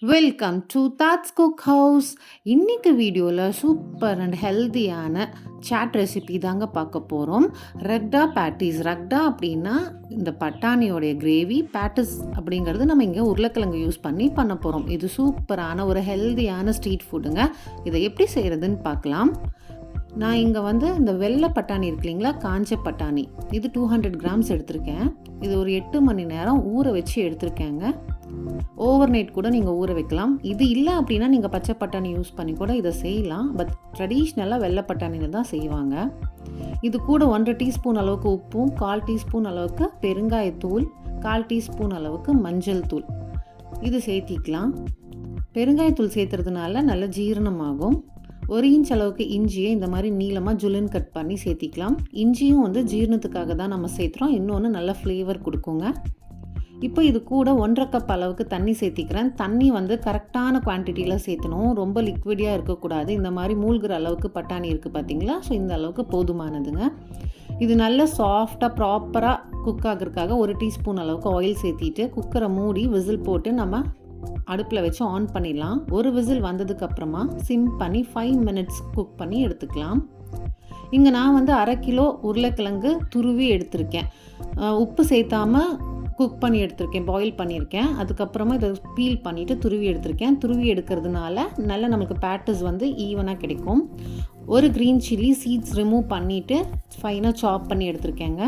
Welcome to thoughts Cookhouse. இன்னைக்கு வீடியோவில் super and ஹெல்த்தியான சாட் ரெசிபி தாங்க பார்க்க போகிறோம். ரக்டா பேட்டிஸ். ரக்டா அப்படின்னா இந்த பட்டாணியோடைய கிரேவி, பேட்டிஸ் அப்படிங்கிறது நம்ம இங்கே உருளைக்கிழங்கு யூஸ் பண்ண போகிறோம். இது சூப்பரான ஒரு ஹெல்த்தியான ஸ்ட்ரீட் ஃபுட்டுங்க. இதை எப்படி செய்கிறதுன்னு பார்க்கலாம். நான் இங்கே இந்த வெள்ளை பட்டாணி இருக்கு இல்லைங்களா, காஞ்ச பட்டாணி, இது 200 கிராம்ஸ் எடுத்திருக்கேன். இது ஒரு 8 மணி நேரம் ஊற வச்சு எடுத்திருக்கேங்க. ஓவர் நைட் கூட நீங்கள் ஊற வைக்கலாம். இது இல்லை அப்படின்னா நீங்கள் பச்சை பட்டாணி யூஸ் பண்ணி கூட இதை செய்யலாம். பட் ட்ரெடிஷ்னலாக வெள்ளை பட்டாணியில் தான் செய்வாங்க. இது கூட 1.5 டீஸ்பூன் அளவுக்கு உப்பும், 1/4 டீஸ்பூன் அளவுக்கு பெருங்காயத்தூள், 1/4 டீஸ்பூன் அளவுக்கு மஞ்சள் தூள் இது சேர்த்திக்கலாம். பெருங்காயத்தூள் சேர்த்துறதுனால நல்ல ஜீரணமாகும். 1 இன்ச் அளவுக்கு இஞ்சியை இந்த மாதிரி நீளமாக ஜுலின் கட் பண்ணி சேர்த்திக்கலாம். இஞ்சியும் ஜீரணத்துக்காக தான் நம்ம சேர்த்துறோம். இன்னொன்று நல்ல ஃப்ளேவர் கொடுக்குங்க. இப்போ இது கூட 1/2 கப் அளவுக்கு தண்ணி சேர்த்திக்கிறேன். தண்ணி கரெக்டான குவான்டிட்டியில் சேர்த்தணும். ரொம்ப லிக்விடியாக இருக்கக்கூடாது. இந்த மாதிரி மூழ்கிற அளவுக்கு பட்டாணி இருக்குது பார்த்தீங்களா, ஸோ இந்த அளவுக்கு போதுமானதுங்க. இது நல்ல சாஃப்டாக ப்ராப்பராக குக் ஆகிறதுக்காக 1 டீஸ்பூன் அளவுக்கு ஆயில் சேர்த்திட்டு குக்கரை மூடி விசில் போட்டு நம்ம அடுப்பில் வச்சு ஆன் பண்ணிடலாம். ஒரு விசில் வந்ததுக்கப்புறமா சிம் பண்ணி 5 மினிட்ஸ் குக் பண்ணி எடுத்துக்கலாம். இங்கே நான் 1/2 கிலோ உருளைக்கிழங்கு துருவி எடுத்திருக்கேன். உப்பு சேர்த்தாமல் குக் பண்ணி எடுத்திருக்கேன், பாயில் பண்ணியிருக்கேன். அதுக்கப்புறமா இதை பீல் பண்ணிவிட்டு துருவி எடுத்திருக்கேன். துருவி எடுக்கிறதுனால நல்ல நமக்கு பேட்டிஸ் ஈவனாக கிடைக்கும். ஒரு க்ரீன் சில்லி சீட்ஸ் ரிமூவ் பண்ணிவிட்டு ஃபைனாக சாப் பண்ணி எடுத்திருக்கேங்க.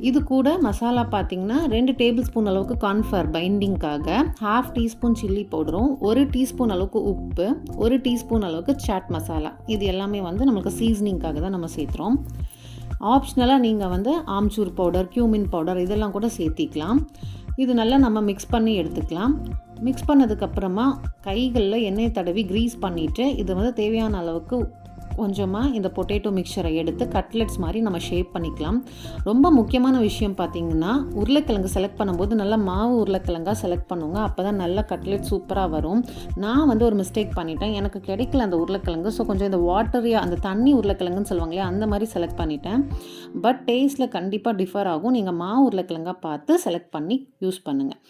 இது கூட மசாலா பார்த்திங்கன்னா 2 டேபிள் ஸ்பூன் அளவுக்கு கார்ன்ஃப்ளவர் பைண்டிங்காக, 1/2 டீஸ்பூன் சில்லி பவுடரும், 1 டீஸ்பூன் அளவுக்கு உப்பு, 1 டீஸ்பூன் அளவுக்கு சாட் மசாலா, இது எல்லாமே நம்மளுக்கு சீசனிங்காக தான் நம்ம சேர்த்துறோம். ஆப்ஷனலாக நீங்கள் ஆம்ச்சூர் பவுடர், cumin பவுடர் இதெல்லாம் கூட சேர்த்திக்கலாம். இது நல்லா நம்ம மிக்ஸ் பண்ணி எடுத்துக்கலாம். மிக்ஸ் பண்ணதுக்கப்புறமா கைகளில் எண்ணெய் தடவி க்ரீஸ் பண்ணிவிட்டு இது தேவையான அளவுக்கு கொஞ்சமாக இந்த பொட்டேட்டோ மிக்சரை எடுத்து கட்லெட்ஸ் மாதிரி நம்ம ஷேப் பண்ணிக்கலாம். ரொம்ப முக்கியமான விஷயம் பார்த்திங்கன்னா, உருளைக்கிழங்கு செலக்ட் பண்ணும்போது நல்லா மாவு உருளைக்கிழங்காக செலக்ட் பண்ணுவோங்க. அப்போ தான் நல்ல கட்லெட் சூப்பராக வரும். நான் ஒரு மிஸ்டேக் பண்ணிட்டேன். எனக்கு கிடைக்கல அந்த உருளைக்கிழங்கு. ஸோ கொஞ்சம் இந்த வாட்டரியாக அந்த தண்ணி உருளைக்கிழங்குன்னு சொல்லுவாங்களே அந்த மாதிரி செலக்ட் பண்ணிட்டேன். பட் டேஸ்ட்டில் கண்டிப்பாக டிஃபர் ஆகும். நீங்கள் மாவு உருளைக்கிழங்காக பார்த்து செலக்ட் பண்ணி யூஸ் பண்ணுங்கள்.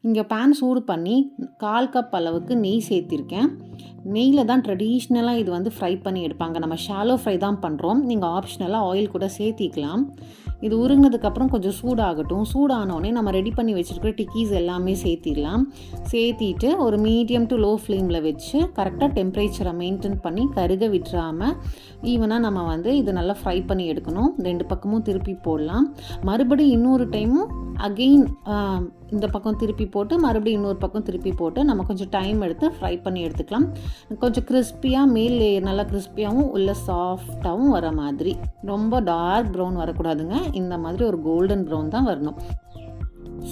இங்கே பேன் சூடு பண்ணி 1/4 கப் அளவுக்கு நெய் சேர்த்திருக்கேன். நெய்யில் தான் ட்ரெடிஷ்னலாக இது ஃப்ரை பண்ணி எடுப்பாங்க. நம்ம ஷாலோ ஃப்ரை தான் பண்ணுறோம். நீங்கள் ஆப்ஷனலாக ஆயில் கூட சேர்த்திக்கலாம். இது உருங்கினதுக்கப்புறம் கொஞ்சம் சூடாகட்டும். சூடானோடனே நம்ம ரெடி பண்ணி வச்சுருக்கிற டிக்கீஸ் எல்லாமே சேர்த்திடலாம். சேர்த்திட்டு ஒரு மீடியம் டு லோ ஃப்ளேமில் வச்சு கரெக்டாக டெம்பரேச்சரை மெயின்டைன் பண்ணி கருக விட்டுறாமல் ஈவனாக நம்ம இது நல்லா ஃப்ரை பண்ணி எடுக்கணும். 2 பக்கமும் திருப்பி போடலாம். மறுபடியும் இன்னொரு டைமும் அகெயின் இந்த பக்கம் திருப்பி போட்டு மறுபடியும் இன்னொரு பக்கம் திருப்பி போட்டு நம்ம கொஞ்சம் டைம் எடுத்து ஃப்ரை பண்ணி எடுத்துக்கலாம். கொஞ்சம் கிறிஸ்பியாக, மேல் லேயர் நல்லா கிறிஸ்பியாகவும் உள்ள சாஃப்டாகவும் வர மாதிரி. ரொம்ப டார்க் ப்ரௌன் வரக்கூடாதுங்க. இந்த மாதிரி ஒரு கோல்டன் ப்ரௌன் தான் வரணும்.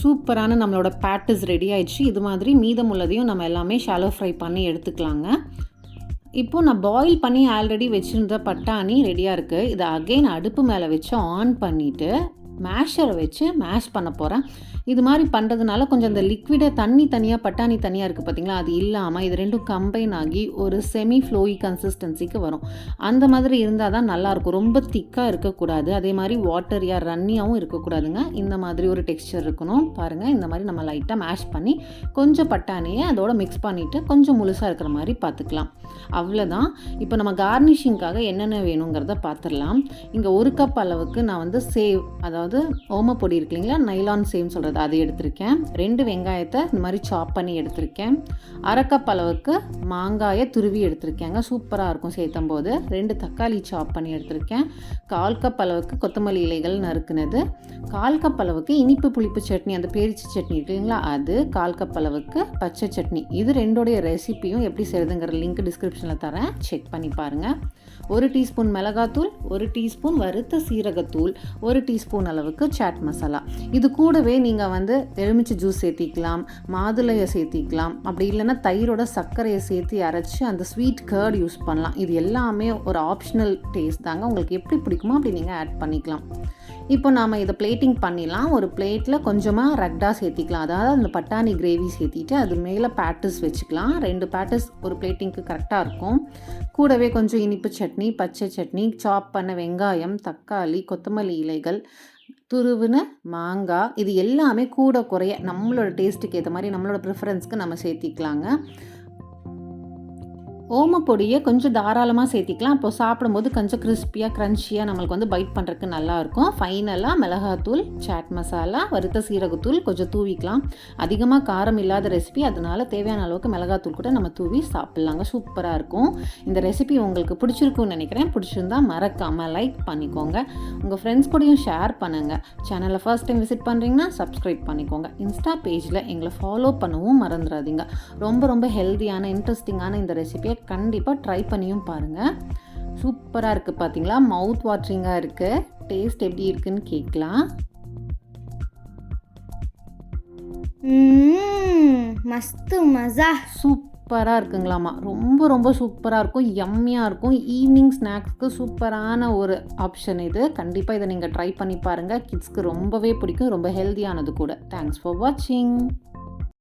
சூப்பரான நம்மளோட பேட்டிஸ் ரெடி ஆயிடுச்சு. இது மாதிரி மீதமுள்ளதையும் நம்ம எல்லாமே ஷாலோ ஃப்ரை பண்ணி எடுத்துக்கலாங்க. இப்போது நான் பாயில் பண்ணி ஆல்ரெடி வச்சுருந்த பட்டாணி ரெடியாக இருக்குது. இதை அகெயின் அடுப்பு மேலே வச்சு ஆன் பண்ணிவிட்டு மேஷரை வச்சு மேஷ் பண்ண போகிறேன். இது மாதிரி பண்ணுறதுனால கொஞ்சம் அந்த லிக்விடை தண்ணி தனியாக பட்டாணி தனியாக இருக்குது பார்த்திங்களா, அது இல்லாமல் இது ரெண்டும் கம்பைன் ஆகி ஒரு செமி ஃப்ளோயி கன்சிஸ்டன்சிக்கு வரும். அந்த மாதிரி இருந்தால் தான் நல்லாயிருக்கும். ரொம்ப திக்காக இருக்கக்கூடாது, அதே மாதிரி வாட்டரியாக ரன்னியாகவும் இருக்கக்கூடாதுங்க. இந்த மாதிரி ஒரு டெக்ஸ்சர் இருக்கணும். பாருங்கள், இந்த மாதிரி நம்ம லைட்டாக மேஷ் பண்ணி கொஞ்சம் பட்டாணியை அதோட மிக்ஸ் பண்ணிவிட்டு கொஞ்சம் முழுசாக இருக்கிற மாதிரி பார்த்துக்கலாம். அவ்வளோதான். இப்போ நம்ம கார்னிஷிங்காக என்னென்ன வேணுங்கிறத பார்த்துடலாம். இங்கே 1 கப் அளவுக்கு நான் சேவ், அதாவது ஓமப்பொடி இருக்கு இல்லைங்களா, நைலான் சேவ்னு சொல்கிறது, அது எடுத்திருக்கேன். 2 வெங்காயத்தை இந்த மாதிரி சாப் பண்ணி எடுத்திருக்கேன். 1/2 கப் அளவுக்கு மாங்காயை துருவி எடுத்திருக்கேங்க, சூப்பராக இருக்கும் சேர்த்தும் போது. 2 தக்காளி சாப் பண்ணி எடுத்திருக்கேன். 1/4 கப் அளவுக்கு கொத்தமல்லி இலைகள் நறுக்குனது. 1/4 கப் அளவுக்கு இனிப்பு புளிப்பு சட்னி, அந்த பேரிச்சி சட்னி இருக்கு இல்லைங்களா, அது. 1/4 கப் அளவுக்கு பச்சை சட்னி. இது ரெண்டோடைய ரெசிப்பியும் எப்படி செய்யுதுங்கிற லிங்க் டிஸ்கிரிப்ஷனில் தரேன், செக் பண்ணி பாருங்கள். 1 டீஸ்பூன் மிளகாத்தூள், 1 டீஸ்பூன் வறுத்த சீரகத்தூள், 1 டீஸ்பூன் அளவுக்கு சாட் மசாலா. இது கூடவே நீங்கள் எலுமிச்சை ஜூஸ் சேர்த்திக்கலாம், மாதுளையை சேர்த்திக்கலாம். அப்படி இல்லைன்னா தயிரோட சர்க்கரையை சேர்த்து அரைச்சி அந்த ஸ்வீட் கர்ட் யூஸ் பண்ணலாம். இது எல்லாமே ஒரு ஆப்ஷனல் டேஸ்ட் தாங்க. உங்களுக்கு எப்படி பிடிக்குமோ அப்படி நீங்கள் ஆட் பண்ணிக்கலாம். இப்போ நாம் இதை பிளேட்டிங் பண்ணிடலாம். ஒரு பிளேட்டில் கொஞ்சமாக ரக்டா சேர்த்திக்கலாம், அதாவது அந்த பட்டாணி கிரேவி சேர்த்திட்டு அது மேலே பேட்டிஸ் வச்சுக்கலாம். 2 பேட்டிஸ் ஒரு பிளேட்டிங்க்கு கரெக்டாக இருக்கும். கூடவே கொஞ்சம் இனிப்பு சட்னி, பச்சை சட்னி, சாப் பண்ண வெங்காயம், தக்காளி, கொத்தமல்லி இலைகள், துருவின மாங்காய், இது எல்லாமே கூட குறைய நம்மளோட டேஸ்ட்டுக்கு ஏற்ற மாதிரி நம்மளோட ப்ரிஃபரன்ஸ்க்கு நம்ம சேர்த்திக்கலாங்க. ஓமப்பொடியை கொஞ்சம் தாராளமாக சேர்த்திக்கலாம். அப்போ சாப்பிடும்போது கொஞ்சம் கிறிஸ்பியாக க்ரன்ச்சியாக நம்மளுக்கு பைட் பண்ணுறதுக்கு நல்லாயிருக்கும். ஃபைனலாக மிளகாத்தூள், சாட் மசாலா, வறுத்த சீரகத்தூள் கொஞ்சம் தூவிக்கலாம். அதிகமாக காரம் இல்லாத ரெசிபி, அதனால் தேவையான அளவுக்கு மிளகாத்தூள் கூட நம்ம தூவி சாப்பிட்லாங்க. சூப்பராக இருக்கும். இந்த ரெசிபி உங்களுக்கு பிடிச்சிருக்குன்னு நினைக்கிறேன். பிடிச்சிருந்தா மறக்காமல் லைக் பண்ணிக்கோங்க. உங்கள் ஃப்ரெண்ட்ஸ் கூடயும் ஷேர் பண்ணுங்கள். சேனலை ஃபர்ஸ்ட் டைம் விசிட் பண்ணுறீங்கன்னா சப்ஸ்கிரைப் பண்ணிக்கோங்க. இன்ஸ்டா பேஜில் எங்களை ஃபாலோ பண்ணவும் மறந்துடாதீங்க. ரொம்ப ரொம்ப ஹெல்த்தியான இன்ட்ரெஸ்டிங்கான இந்த ரெசிபியை கண்டிப்பாக ட்ரை பண்ணியும் பாருங்கள். சூப்பராக இருக்குது பார்த்தீங்களா? மவுத் வாட்டரிங்காக இருக்குது. டேஸ்ட் எப்படி இருக்குன்னு கேட்கலாம். மஸ்து மஸா. சூப்பராக இருக்குங்களாமா. ரொம்ப ரொம்ப சூப்பராக இருக்கும். யம்மியாக இருக்கும். ஈவினிங் ஸ்நாக்ஸ்க்கு சூப்பரான ஒரு ஆப்ஷன் இது. கண்டிப்பாக இதை நீங்கள் ட்ரை பண்ணி பாருங்கள். கிட்ஸ்க்கு ரொம்பவே பிடிக்கும். ரொம்ப ஹெல்த்தியானது கூட. தேங்க்ஸ் ஃபார் வாட்சிங்.